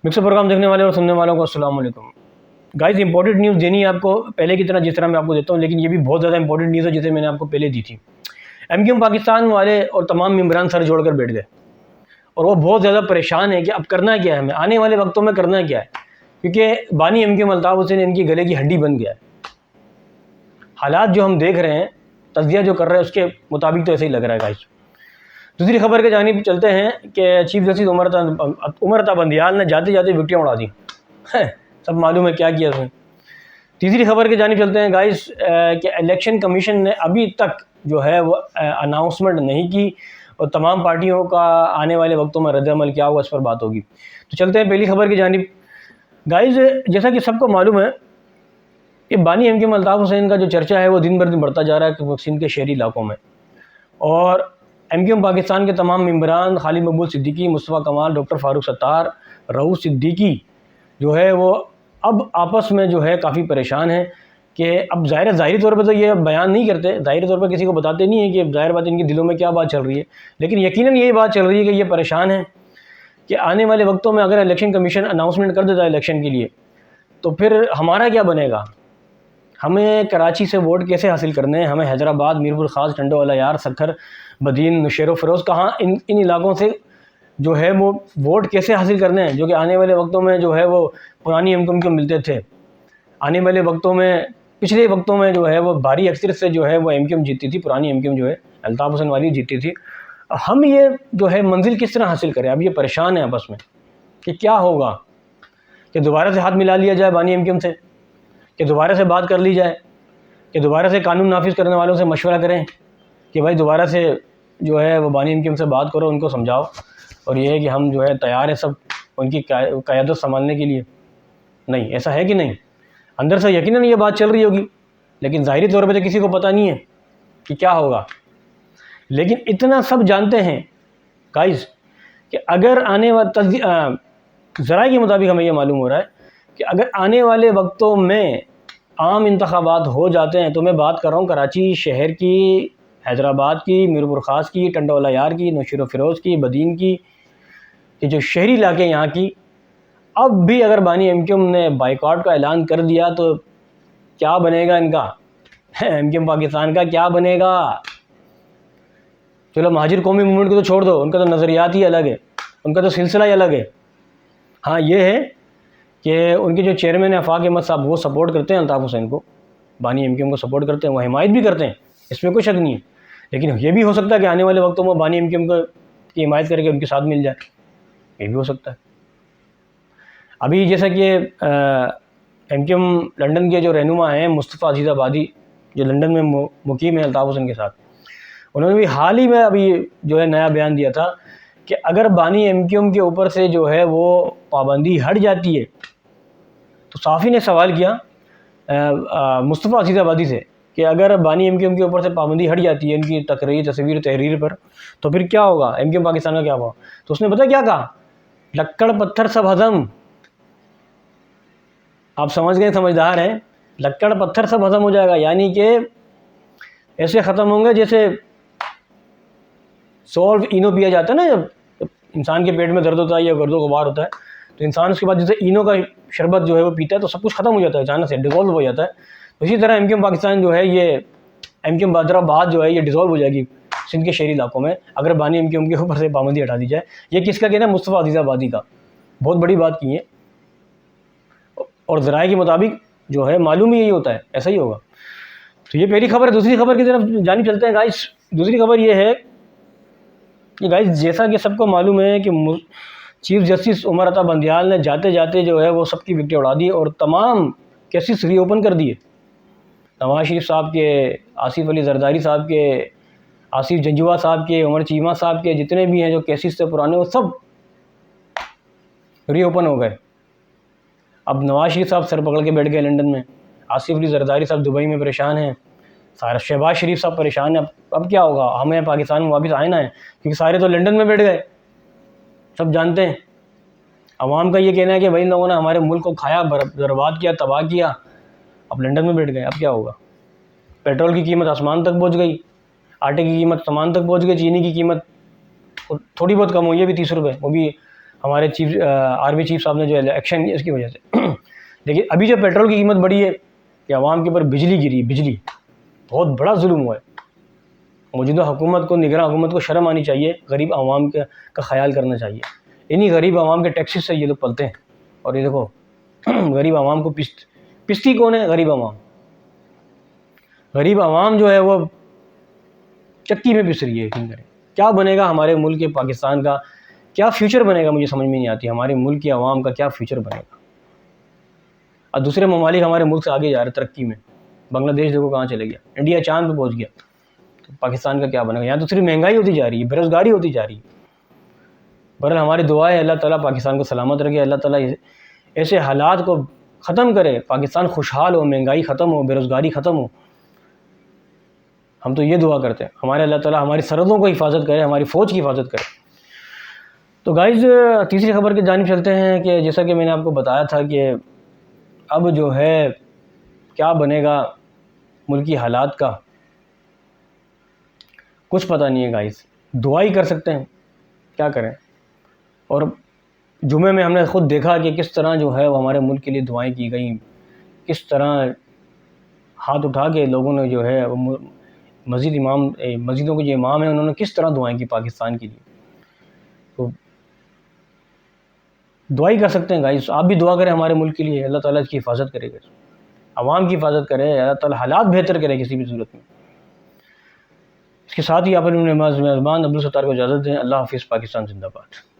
Mixer programme دیکھنے والے اور سننے والوں کو السلام علیکم گائز. امپورٹنٹ نیوز دینی ہے آپ کو پہلے کی طرح جس طرح میں آپ کو دیتا ہوں، لیکن یہ بھی بہت زیادہ امپورٹنٹ نیوز ہے جسے میں نے آپ کو پہلے دی تھی. ایم پاکستان والے اور تمام ممبران سر جوڑ کر بیٹھ گئے اور وہ بہت زیادہ پریشان ہیں کہ اب کرنا کیا ہے، ہمیں آنے والے وقتوں میں کرنا کیا ہے، کیونکہ بانی الطاف حسین ان کی گلے کی ہڈی بن گیا ہے. حالات جو ہم دیکھ رہے ہیں، تجزیہ جو کر رہے ہیں، اس کے مطابق تو ایسے ہی لگ رہا ہے گائز. دوسری خبر کے جانب چلتے ہیں کہ چیف جسٹس عمر عطا بندیال نے جاتے جاتے وکٹیں اڑا دی. سب معلوم ہے کیا کیا اس نے. تیسری خبر کے جانب چلتے ہیں گائز کہ الیکشن کمیشن نے ابھی تک جو ہے وہ اناؤنسمنٹ نہیں کی اور تمام پارٹیوں کا آنے والے وقتوں میں رد عمل کیا ہوا اس پر بات ہوگی. تو چلتے ہیں پہلی خبر کی جانب. گائز جیسا کہ سب کو معلوم ہے کہ بانی الطاف حسین کا جو چرچا ہے وہ دن بر دن بڑھتا جا رہا ہے سندھ کے شہری علاقوں میں، اور پاکستان کے تمام ممبران خالد مقبول صدیقی، مصطفیٰ کمال، ڈاکٹر فاروق ستار، رؤوف صدیقی جو ہے وہ اب آپس میں جو ہے کافی پریشان ہیں کہ اب ظاہری طور پہ تو یہ بیان نہیں کرتے، ظاہری طور پہ کسی کو بتاتے نہیں ہیں کہ ظاہر بات ان کے دلوں میں کیا بات چل رہی ہے، لیکن یقیناً یہی بات چل رہی ہے کہ یہ پریشان ہیں کہ آنے والے وقتوں میں اگر الیکشن کمیشن اناؤنسمنٹ کر دیتا ہے الیکشن کے لیے تو پھر ہمارا کیا بنے گا. ہمیں کراچی سے ووٹ کیسے حاصل کرنے ہیں، ہمیں حیدرآباد، میرپور خاص، ٹنڈو والا یار، سکھر، بدین، نشیر و فیروز کہاں ان علاقوں سے جو ہے وہ ووٹ کیسے حاصل کرنے ہیں، جو کہ آنے والے وقتوں میں جو ہے وہ پرانی کو ملتے تھے. آنے والے وقتوں میں پچھلے وقتوں میں جو ہے وہ بھاری اکثریت سے جو ہے وہ جیتتی تھی، پرانی جو ہے الطاف حسین والی جیتتی تھی. ہم یہ جو ہے منزل کس طرح حاصل کریں؟ اب یہ پریشان ہیں آپس میں کہ کیا ہوگا، کہ دوبارہ سے ہاتھ ملا لیا جائے بانی سے، کہ دوبارہ سے بات کر لی جائے، کہ دوبارہ سے قانون نافذ کرنے والوں سے مشورہ کریں کہ بھائی دوبارہ سے جو ہے وہ بانی سے بات کرو، ان کو سمجھاؤ، اور یہ ہے کہ ہم جو ہے تیار ہیں سب ان کی قیادت سنبھالنے کے لیے. نہیں، ایسا ہے کہ نہیں؟ اندر سے یقیناً یہ بات چل رہی ہوگی، لیکن ظاہری طور پہ تو کسی کو پتہ نہیں ہے کہ کیا ہوگا. لیکن اتنا سب جانتے ہیں گائز کہ اگر ذرائع کے مطابق ہمیں یہ معلوم ہو رہا ہے کہ اگر آنے والے وقتوں میں عام انتخابات ہو جاتے ہیں، تو میں بات کر رہا ہوں کراچی شہر کی، حیدرآباد کی، میرپور خاص کی، ٹنڈو والا یار کی، نوشیر و فیروز کی، بدین کی، کہ جو شہری علاقے یہاں کی، اب بھی اگر بانی نے بائیکاٹ کا اعلان کر دیا تو کیا بنے گا ان کا، پاکستان کا کیا بنے گا. چلو مہاجر قومی موومنٹ کو تو چھوڑ دو، ان کا تو نظریات ہی الگ ہے، ان کا تو سلسلہ ہی الگ ہے. ہاں یہ ہے کہ ان کے جو چیئرمین آفاق احمد صاحب وہ سپورٹ کرتے ہیں الطاف حسین کو، بانی کو سپورٹ کرتے ہیں، وہ حمایت بھی کرتے ہیں، اس میں کوئی شک نہیں ہے. لیکن یہ بھی ہو سکتا ہے کہ آنے والے وقتوں میں بانی کی حمایت کر کے ان کے ساتھ مل جائے، یہ بھی ہو سکتا ہے. ابھی جیسا کہ لنڈن کے جو رہنما ہیں مصطفیٰ عزیز آبادی، جو لنڈن میں مقیم ہیں الطاف حسین کے ساتھ، انہوں نے بھی حال ہی میں ابھی جو ہے نیا بیان دیا تھا کہ اگر بانی کے اوپر سے جو ہے وہ پابندی ہٹ جاتی ہے تو صحافی نے سوال کیا مصطفیٰ عزیز آبادی سے کہ اگر بانی کے اوپر سے پابندی ہٹ جاتی ہے ان کی تحریر پر تو پھر کیا ہوگا، پاکستان کا کیا ہوگا. تو اس نے پتہ کیا کہا؟ لکڑ پتھر سب ہضم. آپ سمجھ گئے، سمجھدار ہیں، لکڑ پتھر سب ہضم ہو جائے گا، یعنی کہ ایسے ختم ہوں گے جیسے سولو اینو پیا جاتا ہے نا، جب انسان کے پیٹ میں درد ہوتا ہے یا گرد و غبار ہوتا ہے تو انسان اس کے بعد جیسے اینو کا شربت جو ہے وہ پیتا ہے تو سب کچھ ختم ہو جاتا ہے، اچانک سے ڈیزولو ہو جاتا ہے. اسی طرح پاکستان جو ہے یہ حیدرآباد جو ہے یہ ڈیزولو ہو جائے گی سندھ کے شہری علاقوں میں اگر بانی کے اوپر سے پابندی ہٹا دی جائے. یہ کس کا کہنا ہے؟ مصطفیٰ عزیز آبادی کا. بہت بڑی بات کی ہے، اور ذرائع کے مطابق جو ہے معلوم ہی یہی ہوتا ہے، ایسا ہی ہوگا. تو یہ پہلی خبر ہے. دوسری خبر کی طرف جانب چلتے ہیں گائز. دوسری خبر یہ ہے کہ گائز جیسا کہ سب کو معلوم ہے کہ چیف جسٹس عمر عطا بندیال نے جاتے جاتے جو ہے وہ سب کی وکٹیں اڑا دی اور تمام کیسز ری اوپن کر دیے. نواز شریف صاحب کے، آصف علی زرداری صاحب کے، آصف جنجوعہ صاحب کے، عمر چیمہ صاحب کے، جتنے بھی ہیں جو کیسز تھے پرانے وہ سب ری اوپن ہو گئے. اب نواز شریف صاحب سر پکڑ کے بیٹھ گئے لنڈن میں، آصف علی زرداری صاحب دبئی میں پریشان ہیں، شہباز شریف صاحب پریشان ہیں. اب کیا ہوگا؟ ہمیں پاکستان میں واپس آنا ہے کیونکہ سارے تو لنڈن میں بیٹھ گئے، سب جانتے ہیں. عوام کا یہ کہنا ہے کہ بھائی ان لوگوں نے ہمارے ملک کو کھایا، برباد کیا، تباہ کیا، اب لنڈن میں بیٹھ گئے. اب کیا ہوگا؟ پیٹرول کی قیمت آسمان تک پہنچ گئی، آٹے کی قیمت آسمان تک پہنچ گئی، چینی کی قیمت تھوڑی بہت کم ہوئی ہے، بھی 30 روپے، وہ بھی ہمارے آرمی چیف صاحب نے جو ایکشن لیا اس کی وجہ سے لیکن ابھی جو پیٹرول کی قیمت بڑھی ہے کہ عوام کے اوپر بجلی گری، بجلی بہت بڑا ظلم ہوا ہے۔ موجودہ حکومت کو، نگراں حکومت کو شرم آنی چاہیے، غریب عوام کا خیال کرنا چاہیے۔ انہی غریب عوام کے ٹیکسز سے یہ لوگ پلتے ہیں، اور یہ دیکھو غریب عوام کو پستی کون ہے؟ غریب عوام۔ غریب عوام جو ہے وہ چکی میں پس رہی ہے۔ یقین کریں کیا بنے گا ہمارے ملک کے، پاکستان کا کیا فیوچر بنے گا؟ مجھے سمجھ میں نہیں آتی ہمارے ملک کے عوام کا کیا فیوچر بنے گا۔ اور دوسرے ممالک ہمارے ملک سے آگے جا رہے ترقی میں، بنگلہ دیش دیکھو کہاں چلے گیا، انڈیا چاند پہ پہنچ گیا، تو پاکستان کا کیا بنے گا؟ یہاں تو صرف مہنگائی ہوتی جا رہی ہے، بے روزگاری ہوتی جا رہی ہے۔ بہرحال ہماری دعا ہے اللہ تعالیٰ پاکستان کو سلامت رکھے، اللہ تعالیٰ ایسے حالات کو ختم کرے، پاکستان خوشحال ہو، مہنگائی ختم ہو، بے روزگاری ختم ہو۔ ہم تو یہ دعا کرتے ہیں ہمارے اللہ تعالیٰ ہماری سرحدوں کو حفاظت کرے، ہماری فوج کی حفاظت کرے۔ تو گائز تیسری خبر کی جانب چلتے ہیں کہ جیسا کہ میں نے آپ کو بتایا تھا کہ اب جو ہے کیا بنے گا ملکی حالات کا کچھ پتہ نہیں ہے گائز، دعائی کر سکتے ہیں، کیا کریں۔ اور جمعے میں ہم نے خود دیکھا کہ کس طرح جو ہے وہ ہمارے ملک کے لیے دعائیں کی گئیں، کس طرح ہاتھ اٹھا کے لوگوں نے جو ہے وہ مسجدوں کے جو امام ہیں انہوں نے کس طرح دعائیں کی پاکستان کے لیے۔ تو دعائی کر سکتے ہیں گائز، آپ بھی دعا کریں ہمارے ملک کے لیے، اللہ تعالیٰ اس کی حفاظت کرے گا، عوام کی حفاظت کرے، اللہ تعالیٰ حالات بہتر کرے کسی بھی صورت میں۔ اس کے ساتھ ہی آپ اپنے میزبان عبدالستار کو اجازت دیں۔ اللہ حافظ، پاکستان زندہ باد۔